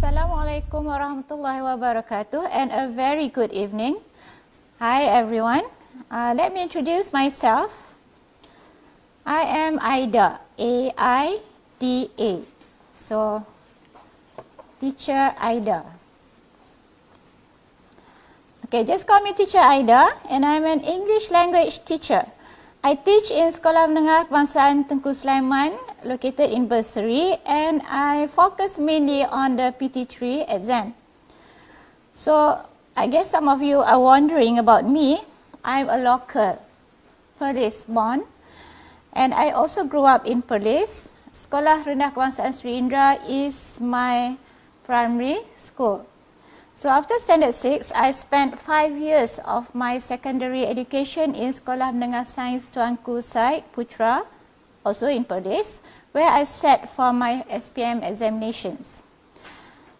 Assalamualaikum warahmatullahi wabarakatuh and a very good evening. Hi everyone. Let me introduce myself. I am Aida, A-I-D-A. So, Teacher Aida. Okay, just call me Teacher Aida and I'm an English language teacher. I teach in Sekolah Menengah Kebangsaan Tengku Suleiman, located in Bursary, and I focus mainly on the PT3 exam. So, I guess some of you are wondering about me. I'm a local, Perlis born, and I also grew up in Perlis. Sekolah Rendah Kebangsaan Sri Indra is my primary school. So after standard 6, I spent 5 years of my secondary education in Sekolah Menengah Sains Tuanku Syed, Putra, also in Perlis, where I sat for my SPM examinations.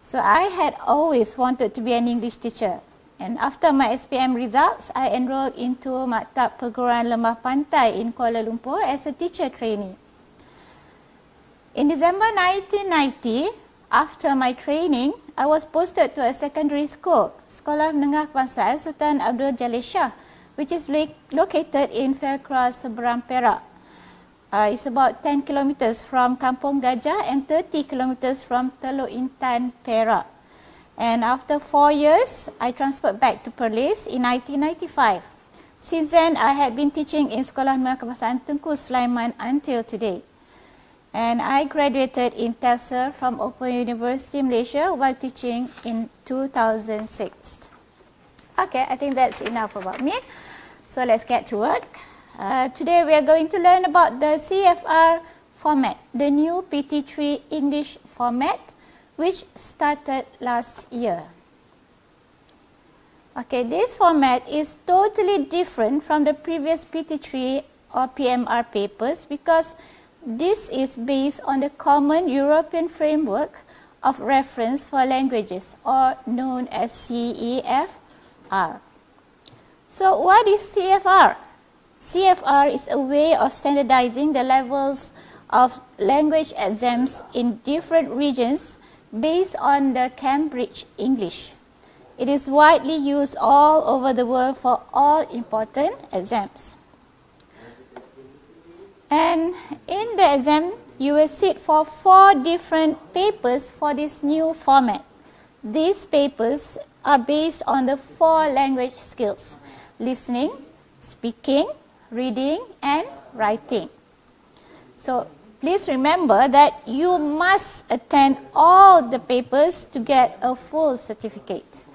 So I had always wanted to be an English teacher. And after my SPM results, I enrolled into Maktab Perguruan Lembah Pantai in Kuala Lumpur as a teacher trainee. In December 1990, after my training, I was posted to a secondary school, Sekolah Menengah Kebangsaan Sultan Abdul Jalil Shah, which is located in Faircross, Seberang Perak. It's about 10 kilometers from Kampung Gajah and 30 kilometers from Teluk Intan, Perak. And after 4 years, I transferred back to Perlis in 1995. Since then, I had been teaching in Sekolah Menengah Kebangsaan Tengku Suleiman until today. And I graduated in TESOL from Open University Malaysia while teaching in 2006. Okay, I think that's enough about me. So let's get to work. Today we are going to learn about the CEFR format, the new PT3 English format, which started last year. Okay, this format is totally different from the previous PT3 or PMR papers because this is based on the Common European Framework of Reference for Languages, or known as CEFR. So what is CEFR? CEFR is a way of standardizing the levels of language exams in different regions based on the Cambridge English. It is widely used all over the world for all important exams. And in the exam, you will sit for 4 different papers for this new format. These papers are based on the 4 language skills: listening, speaking, reading, and writing. So please remember that you must attend all the papers to get a full certificate.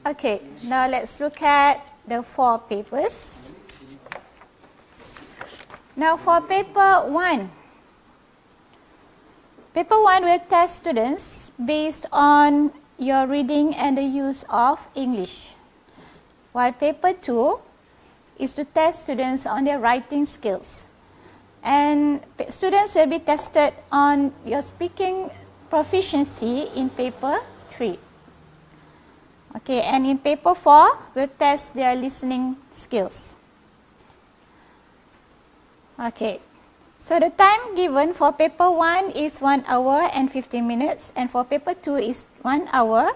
Okay, now let's look at the 4 papers. Now for paper 1. Paper 1 will test students based on your reading and the use of English, while paper 2 is to test students on their writing skills. And students will be tested on your speaking proficiency in paper 3. Okay, and in paper 4, we'll test their listening skills. Okay, so the time given for paper 1 is 1 hour and 15 minutes, and for paper 2 is 1 hour.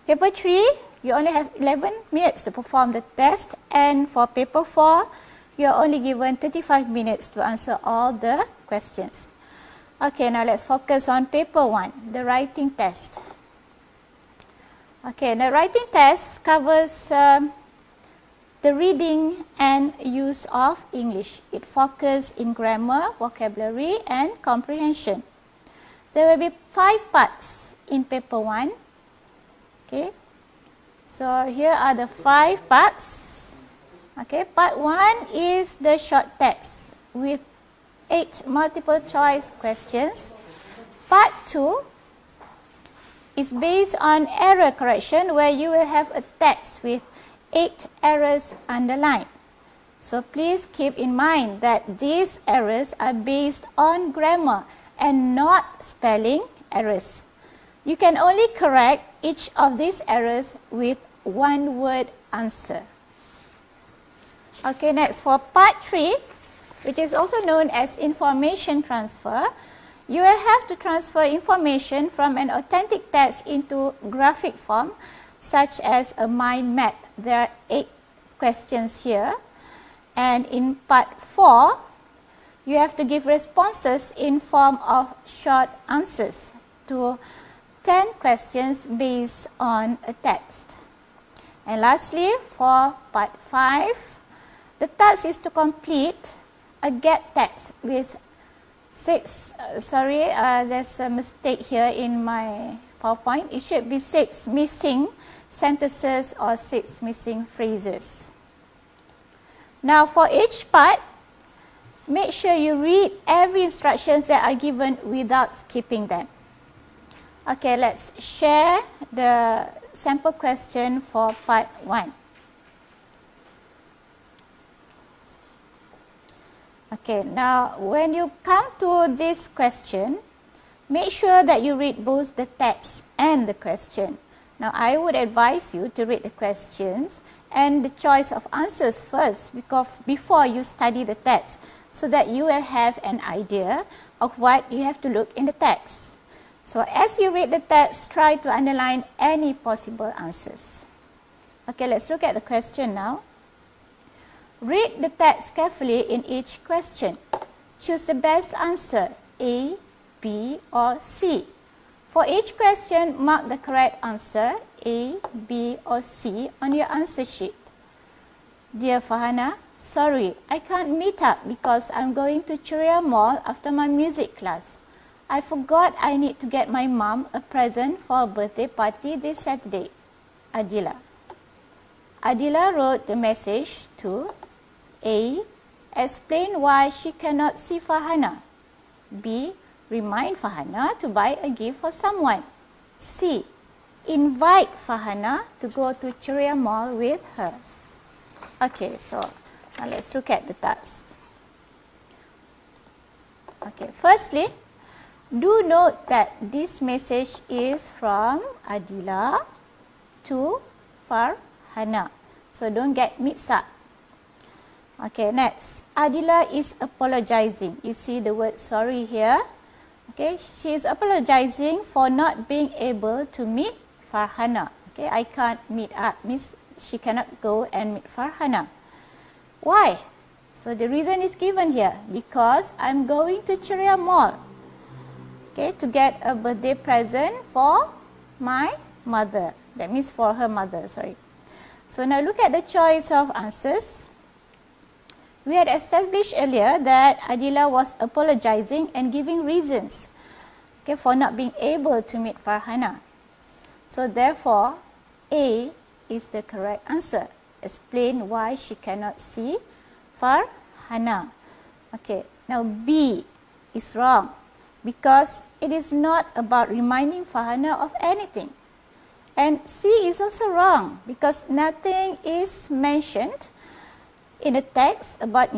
Paper 3, you only have 11 minutes to perform the test, and for paper 4, you are only given 35 minutes to answer all the questions. Okay, now let's focus on paper 1, the writing test. Okay, the writing test covers the reading and use of English. It focuses in grammar, vocabulary, and comprehension. There will be 5 parts in paper 1. Okay, so here are the 5 parts. Okay, part 1 is the short text with 8 multiple choice questions. Part 2 is based on error correction, where you will have a text with 8 errors underlined. So please keep in mind that these errors are based on grammar and not spelling errors. You can only correct each of these errors with 1 word answer. Okay, next for part 3, which is also known as information transfer. you will have to transfer information from an authentic text into graphic form, such as a mind map. There are 8 questions here, and in part 4, you have to give responses in form of short answers to 10 questions based on a text. And lastly, for part 5, the task is to complete a gap text with 6, there's a mistake here in my PowerPoint. It should be 6 missing sentences or 6 missing phrases. Now for each part, make sure you read every instructions that are given without skipping them. Okay, let's share the sample question for part 1. Okay, now when you come to this question, make sure that you read both the text and the question. Now I would advise you to read the questions and the choice of answers first, because before you study the text, so that you will have an idea of what you have to look in the text. So as you read the text, try to underline any possible answers. Okay, let's look at the question now. Read the text carefully in each question. Choose the best answer, A, B or C. For each question, mark the correct answer, A, B or C, on your answer sheet. Dear Farhana, sorry, I can't meet up because I'm going to Ceria Mall after my music class. I forgot I need to get my mom a present for a birthday party this Saturday. Adila. Adila wrote the message to A. Explain why she cannot see Farhana. B. Remind Farhana to buy a gift for someone. C. Invite Farhana to go to Ceria Mall with her. Okay, so now let's look at the task. Okay, firstly, do note that this message is from Adila to Farhana. So don't get mixed up. Okay, next. Adila is apologizing. You see the word sorry here. Okay, she is apologizing for not being able to meet Farhana. Okay, I can't meet up means she cannot go and meet Farhana. Why? So the reason is given here, because I'm going to Ceria Mall. Okay, to get a birthday present for my mother. That means for her mother, sorry. So now look at the choice of answers. We had established earlier that Adila was apologizing and giving reasons, okay, for not being able to meet Farhana. So therefore, A is the correct answer. Explain why she cannot see Farhana. Okay, now B is wrong, because it is not about reminding Farhana of anything. And C is also wrong, because nothing is mentioned in the text about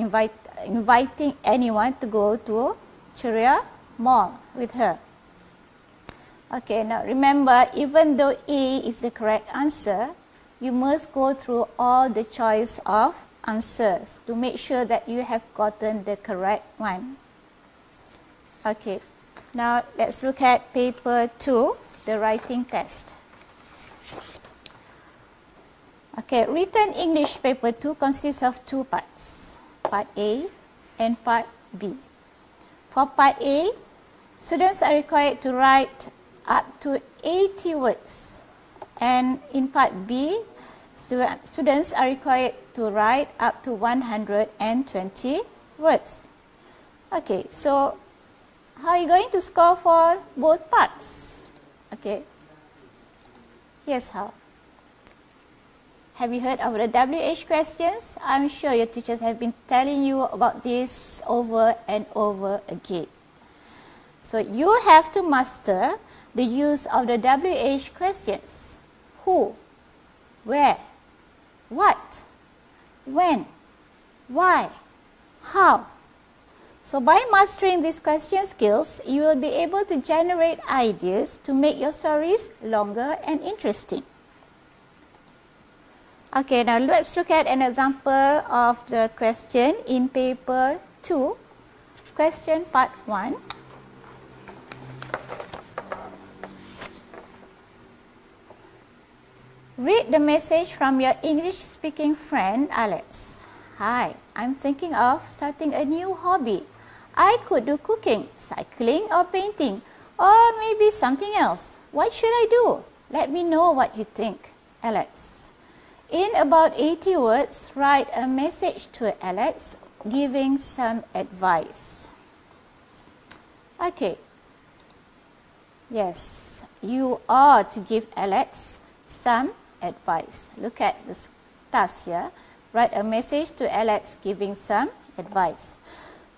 inviting anyone to go to Ceria Mall with her. Okay, now remember, even though A is the correct answer, you must go through all the choice of answers to make sure that you have gotten the correct one. Okay, now let's look at paper 2, the writing test. Okay, written English paper 2 consists of 2 parts, part A and part B. For part A, students are required to write up to 80 words, and in part B, students are required to write up to 120 words. Okay, so how are you going to score for both parts? Okay, here's how. Have you heard of the WH questions? I'm sure your teachers have been telling you about this over and over again. So you have to master the use of the WH questions. Who, where, what, when, why, how. So by mastering these question skills, you will be able to generate ideas to make your stories longer and interesting. Okay, now let's look at an example of the question in paper 2, question part 1. Read the message from your English-speaking friend, Alex. Hi, I'm thinking of starting a new hobby. I could do cooking, cycling or painting, or maybe something else. What should I do? Let me know what you think. Alex. In about 80 words, write a message to Alex giving some advice. Okay. Yes, you are to give Alex some advice. Look at this task here. Write a message to Alex giving some advice.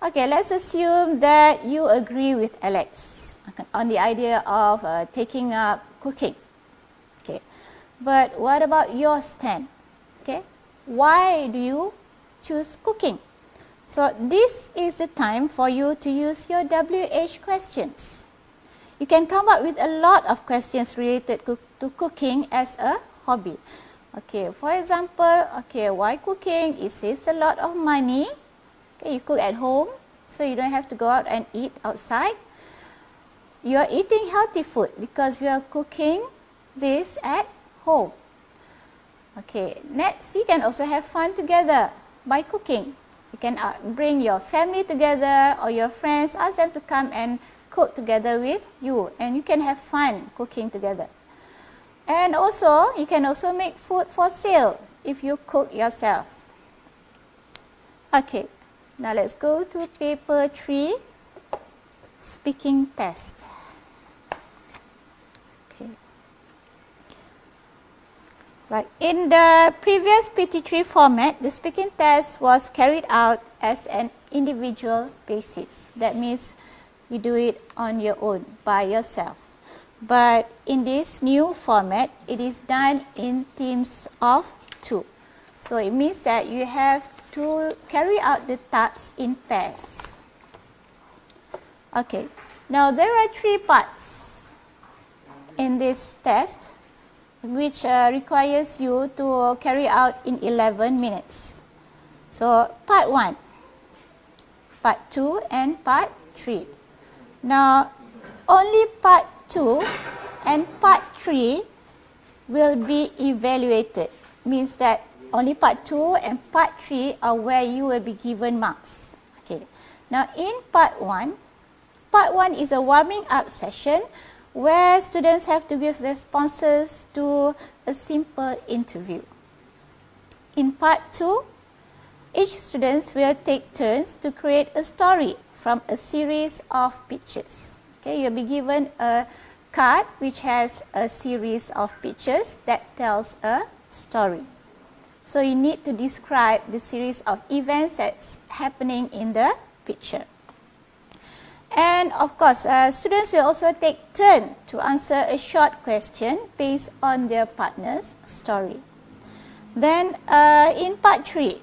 Okay, let's assume that you agree with Alex on the idea of taking up cooking. Okay, but what about your stand? Okay, why do you choose cooking? So this is the time for you to use your WH questions. You can come up with a lot of questions related to cooking as a hobby. Okay, for example, okay, why cooking? It saves a lot of money. Okay, you cook at home, so you don't have to go out and eat outside. You are eating healthy food because you are cooking this at home. Okay, next, you can also have fun together by cooking. You can bring your family together or your friends, ask them to come and cook together with you, and you can have fun cooking together. And also, you can also make food for sale if you cook yourself. Okay, now let's go to paper 3, speaking test. Okay. Right, in the previous PT3 format, the speaking test was carried out as an individual basis. That means you do it on your own, by yourself. But in this new format, it is done in teams of 2. So it means that you have to carry out the tasks in pairs. Okay, now there are 3 parts in this test, which requires you to carry out in 11 minutes. So part 1, part 2 and part 3. Now only part 2 and part 3 will be evaluated. Means that only part 2 and part 3 are where you will be given marks. Okay. Now in part 1 is a warming up session where students have to give responses to a simple interview. In part 2, each student will take turns to create a story from a series of pictures. Okay, you'll be given a card which has a series of pictures that tells a story. So you need to describe the series of events that's happening in the picture. And of course, students will also take turn to answer a short question based on their partner's story. Then in part 3,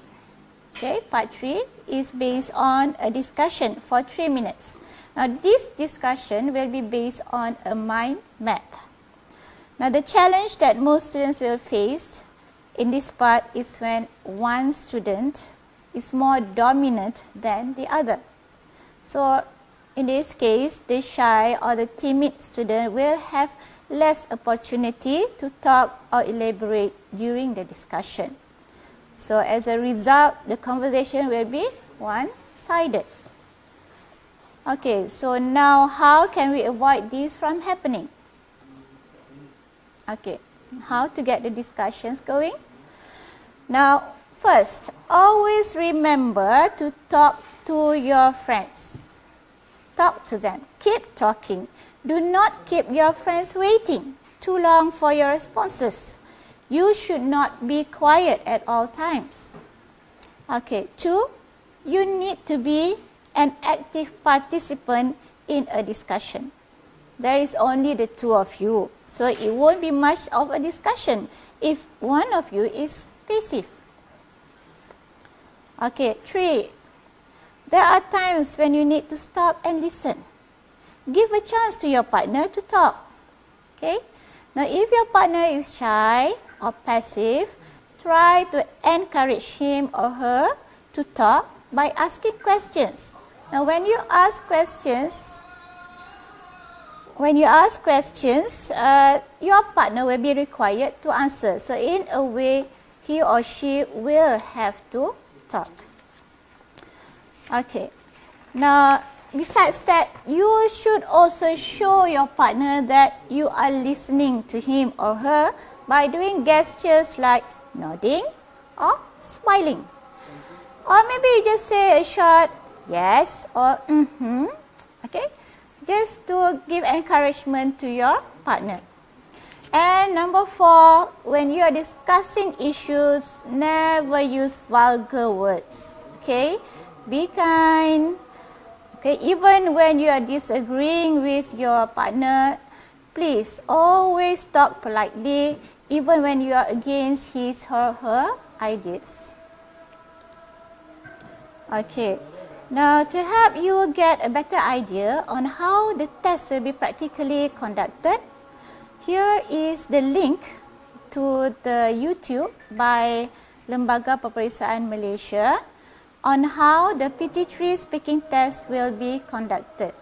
okay, part 3 is based on a discussion for 3 minutes. Now this discussion will be based on a mind map. Now the challenge that most students will face in this part is when one student is more dominant than the other. So in this case, the shy or the timid student will have less opportunity to talk or elaborate during the discussion. So as a result, the conversation will be one-sided. Okay, so now how can we avoid this from happening? Okay, how to get the discussions going? Now, first, always remember to talk to your friends. Talk to them. Keep talking. Do not keep your friends waiting too long for your responses. You should not be quiet at all times. Okay, 2, you need to be an active participant in a discussion. There is only the 2 of you, so it won't be much of a discussion if one of you is passive. Okay, 3, there are times when you need to stop and listen. Give a chance to your partner to talk. Okay, now if your partner is shy or passive, try to encourage him or her to talk by asking questions. Now when you ask questions, when you ask questions, your partner will be required to answer. So in a way, he or she will have to talk. Okay. Now, besides that, you should also show your partner that you are listening to him or her by doing gestures like nodding or smiling. Or maybe you just say a short yes or mm-hmm. Okay, just to give encouragement to your partner. And number 4, when you are discussing issues, never use vulgar words. Okay, be kind. Okay, even when you are disagreeing with your partner, please always talk politely, even when you are against his or her ideas. Okay, now to help you get a better idea on how the test will be practically conducted, here is the link to the YouTube by Lembaga Peperiksaan Malaysia on how the PT3 speaking test will be conducted.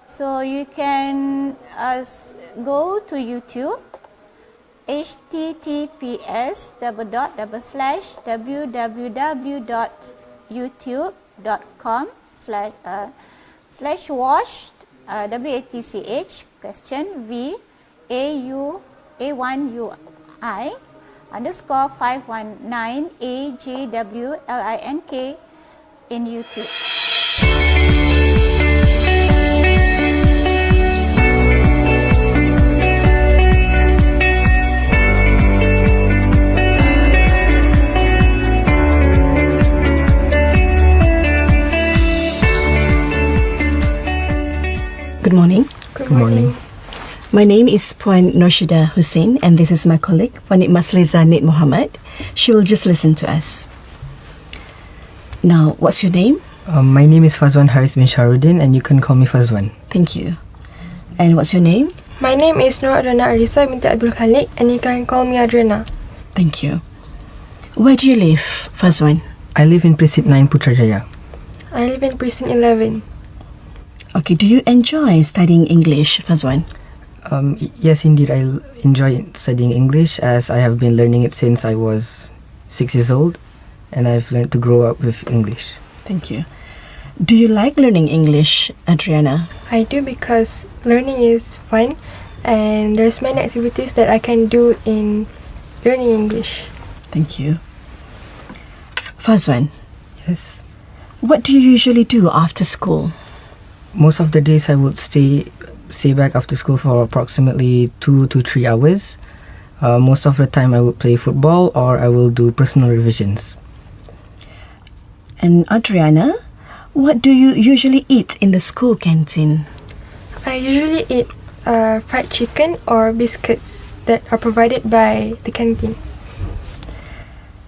So you can go to YouTube, https://www.youtube.com/watch WATCH question VAUAYUI_519AJWLINK in YouTube. Good morning. Good morning. My name is Puan Norshida Hussein, and this is my colleague, Puan Masliza Nid Muhammad. She will just listen to us. Now, what's your name? My name is Fazwan Harith bin Shahrudin, and you can call me Fazwan. Thank you. And what's your name? My name is Nur Adriana Arisa binti Abdul Khalik, and you can call me Adriana. Thank you. Where do you live, Fazwan? I live in Precinct 9, Putrajaya. I live in Precinct 11. Okay, do you enjoy studying English, Fazwan? Yes, indeed, I enjoy studying English, as I have been learning it since I was 6 years old, and I've learned to grow up with English. Thank you. Do you like learning English, Adriana? I do, because learning is fun, and there's many activities that I can do in learning English. Thank you. Fazwan, Yes. what do you usually do after school? Most of the days I would stay back after school for approximately 2 to 3 hours. Most of the time I would play football, or I will do personal revisions. And Adriana, what do you usually eat in the school canteen? I usually eat fried chicken or biscuits that are provided by the canteen.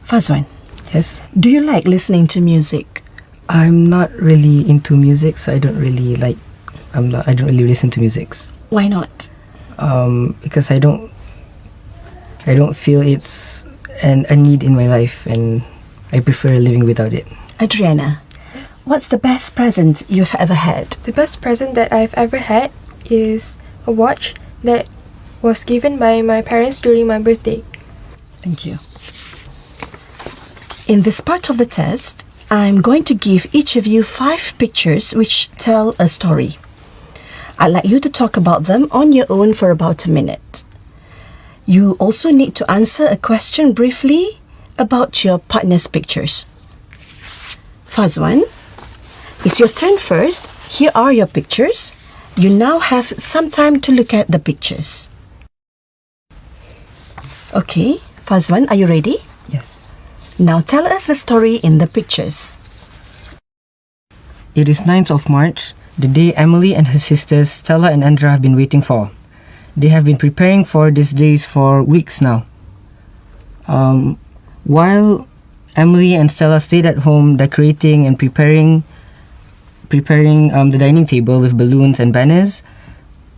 Fazwan, Yes. do you like listening to music? I'm not really into music, so I don't really listen to music. Why not? Because I don't feel it's a need in my life, and I prefer living without it. Adriana, what's the best present you've ever had? The best present that I've ever had is a watch that was given by my parents during my birthday. Thank you. In this part of the test, I'm going to give each of you 5 pictures which tell a story. I'd like you to talk about them on your own for about a minute. You also need to answer a question briefly about your partner's pictures. Fazwan, it's your turn first. Here are your pictures. You now have some time to look at the pictures. Okay, Fazwan, are you ready? Yes. Now tell us the story in the pictures. It is 9th of March, the day Emily and her sisters Stella and Andra have been waiting for. They have been preparing for these days for weeks now. While Emily and Stella stayed at home decorating and preparing the dining table with balloons and banners,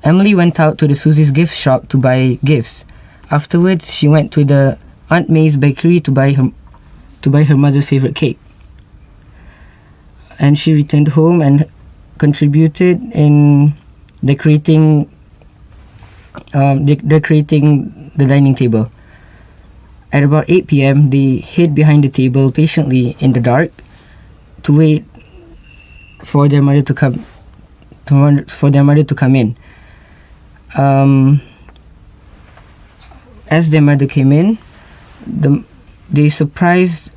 Emily went out to the Susie's gift shop to buy gifts. Afterwards, she went to the Aunt May's bakery to buy her mother's favorite cake. And she returned home and contributed in decorating decorating the dining table. At about 8 p.m., they hid behind the table patiently in the dark to wait for their mother to come. For their mother to come in. As their mother came in, they surprised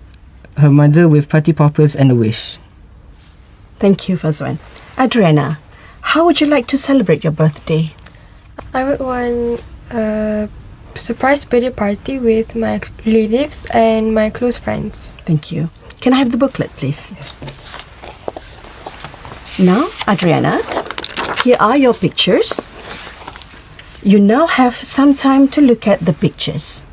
her mother with party poppers and a wish. Thank you, Faizuddin. Adriana, how would you like to celebrate your birthday? I would want a surprise birthday party with my relatives and my close friends. Thank you. Can I have the booklet, please? Now, Adriana, here are your pictures. You now have some time to look at the pictures.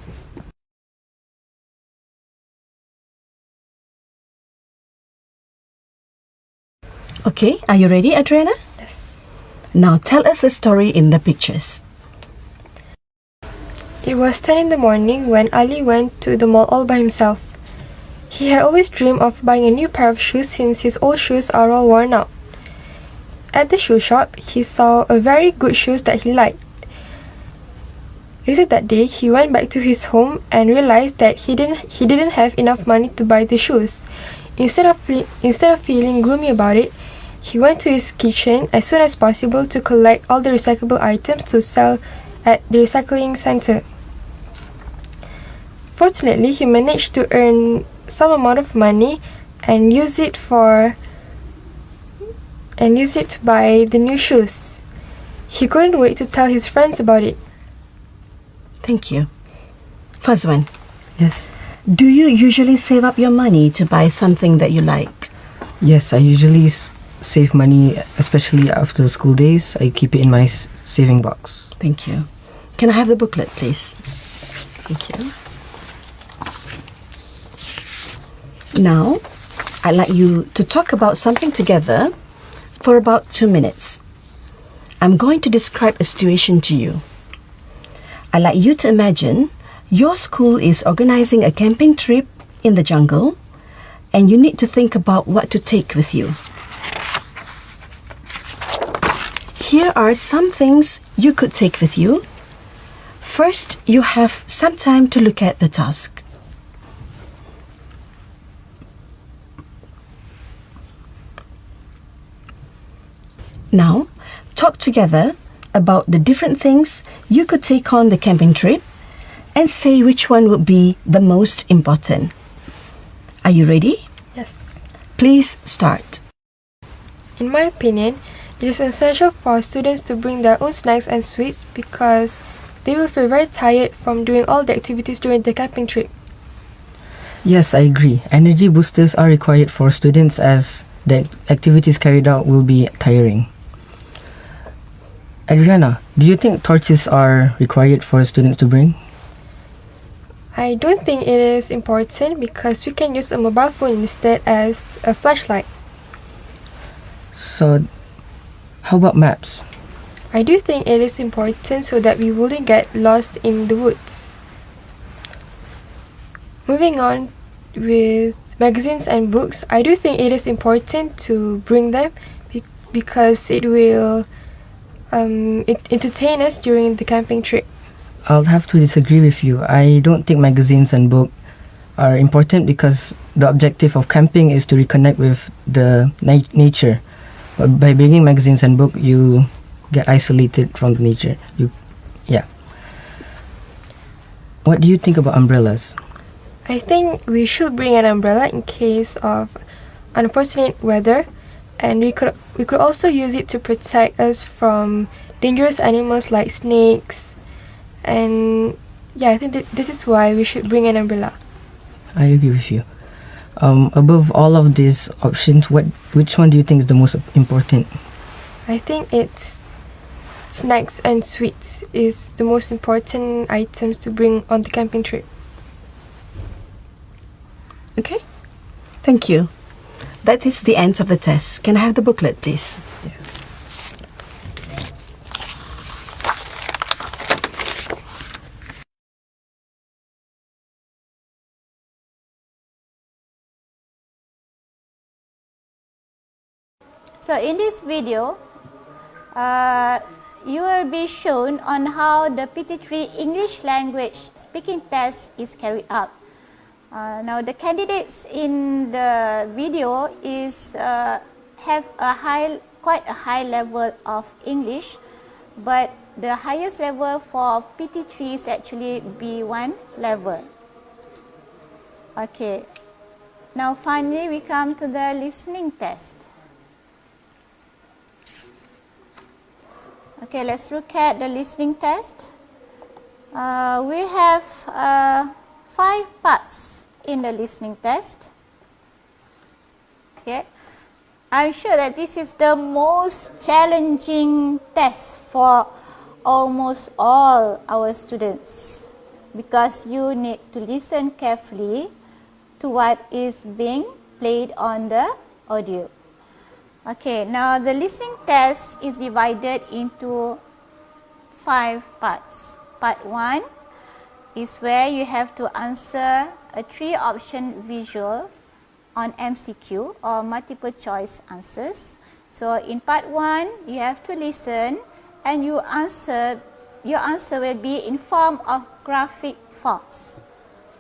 Okay, are you ready, Adriana? Yes. Now tell us a story in the pictures. It was 10 in the morning when Ali went to the mall all by himself. He had always dreamed of buying a new pair of shoes since his old shoes are all worn out. At the shoe shop, he saw a very good shoes that he liked. Later that day, he went back to his home and realized that he didn't have enough money to buy the shoes. Instead of feeling gloomy about it, he went to his kitchen as soon as possible to collect all the recyclable items to sell at the recycling center. Fortunately, he managed to earn some amount of money and use it to buy the new shoes. He couldn't wait to tell his friends about it. Thank you. Faizuddin, Yes. do you usually save up your money to buy something that you like? Yes, I usually save money, especially after school days. I keep it in my saving box. Thank you. Can I have the booklet, please? Thank you. Now, I'd like you to talk about something together for about 2 minutes. I'm going to describe a situation to you. I'd like you to imagine your school is organizing a camping trip in the jungle and you need to think about what to take with you. Here are some things you could take with you. First, you have some time to look at the task. Now, talk together about the different things you could take on the camping trip and say which one would be the most important. Are you ready? Yes. Please start. In my opinion, it is essential for students to bring their own snacks and sweets because they will feel very tired from doing all the activities during the camping trip. Yes, I agree. Energy boosters are required for students as the activities carried out will be tiring. Adriana, do you think torches are required for students to bring? I don't think it is important because we can use a mobile phone instead as a flashlight. So, how about maps? I do think it is important so that we wouldn't get lost in the woods. Moving on with magazines and books, I do think it is important to bring them because it will entertain us during the camping trip. I'll have to disagree with you. I don't think magazines and books are important because the objective of camping is to reconnect with the nature. But by bringing magazines and books, you get isolated from the nature. What do you think about umbrellas? I think we should bring an umbrella in case of unfortunate weather, and we could also use it to protect us from dangerous animals like snakes. And I think this is why we should bring an umbrella. I agree with you. Above all of these options, which one do you think is the most important? I think it's snacks and sweets is the most important items to bring on the camping trip. Okay? Thank you. That is the end of the test. Can I have the booklet, please? Yes. So in this video, you will be shown on how the PT3 English language speaking test is carried out. Now the candidates in the video have quite a high level of English, but the highest level for PT3 is actually B1 level. Okay, now finally we come to the listening test. Okay, let's look at the listening test. We have 5 parts in the listening test. Okay, I'm sure that this is the most challenging test for almost all our students, because you need to listen carefully to what is being played on the audio. Okay, now the listening test is divided into 5 parts. Part 1 is where you have to answer a 3-option visual on MCQ or multiple choice answers. So in part 1, you have to listen and your answer will be in form of graphic forms.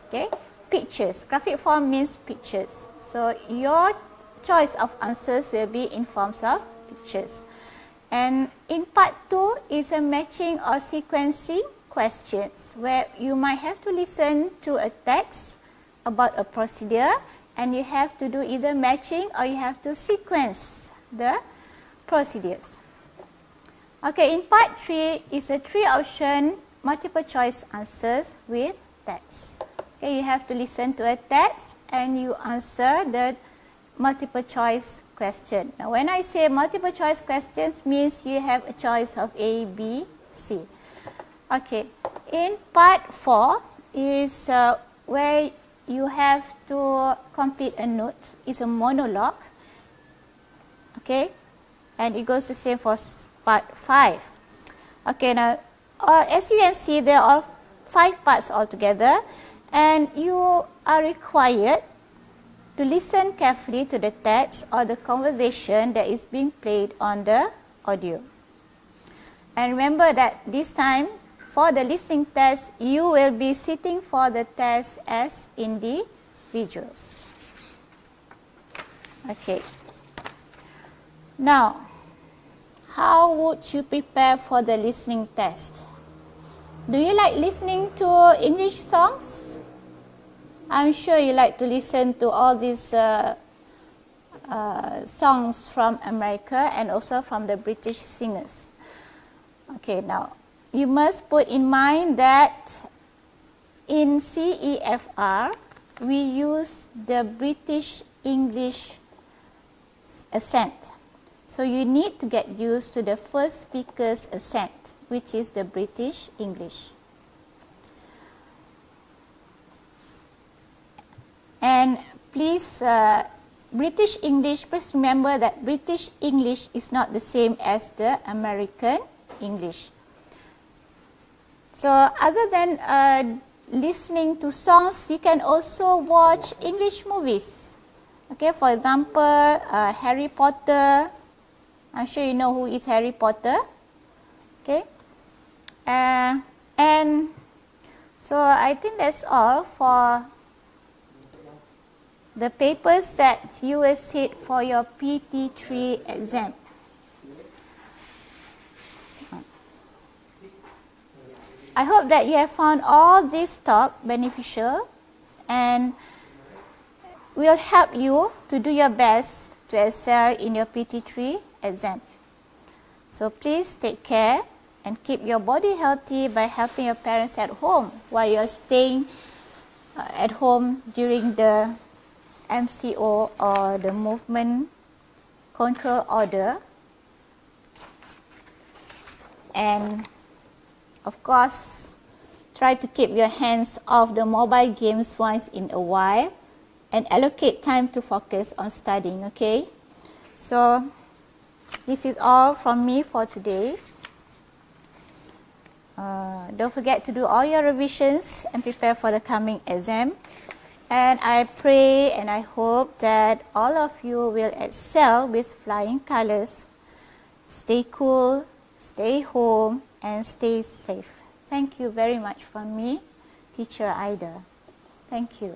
Okay, pictures. Graphic form means pictures. So your choice of answers will be in forms of pictures. And in part 2 is a matching or sequencing questions, where you might have to listen to a text about a procedure and you have to do either matching or you have to sequence the procedures. Okay, in part 3 is a 3-option multiple choice answers with text. Okay, you have to listen to a text and you answer the multiple choice question. Now when I say multiple choice questions, means you have a choice of A, B, C. Okay, in part 4 is where you have to complete a note. It's a monologue. Okay, and it goes the same for part 5. Okay, now as you can see, there are 5 parts altogether, and you are required to listen carefully to the text or the conversation that is being played on the audio. And remember that this time, for the listening test, you will be sitting for the test as individuals. Okay. Now, how would you prepare for the listening test? Do you like listening to English songs? I'm sure you like to listen to all these songs from America and also from the British singers. Okay, now you must put in mind that in CEFR, we use the British English accent. So you need to get used to the first speaker's accent, which is the British English. And please, British English, please remember that British English is not the same as the American English. So other than listening to songs, you can also watch English movies. Okay, for example, Harry Potter. I'm sure you know who is Harry Potter. Okay, and so I think that's all for the papers that you will sit for your PT3 exam. I hope that you have found all this talk beneficial and will help you to do your best to excel in your PT3 exam. So please take care and keep your body healthy by helping your parents at home while you are staying at home during the MCO or the movement control order. And of course, try to keep your hands off the mobile games once in a while and allocate time to focus on studying, okay? So this is all from me for today. Don't forget to do all your revisions and prepare for the coming exam. And I pray and I hope that all of you will excel with flying colors. Stay cool, stay home and stay safe. Thank you very much from me, Teacher Aida. Thank you.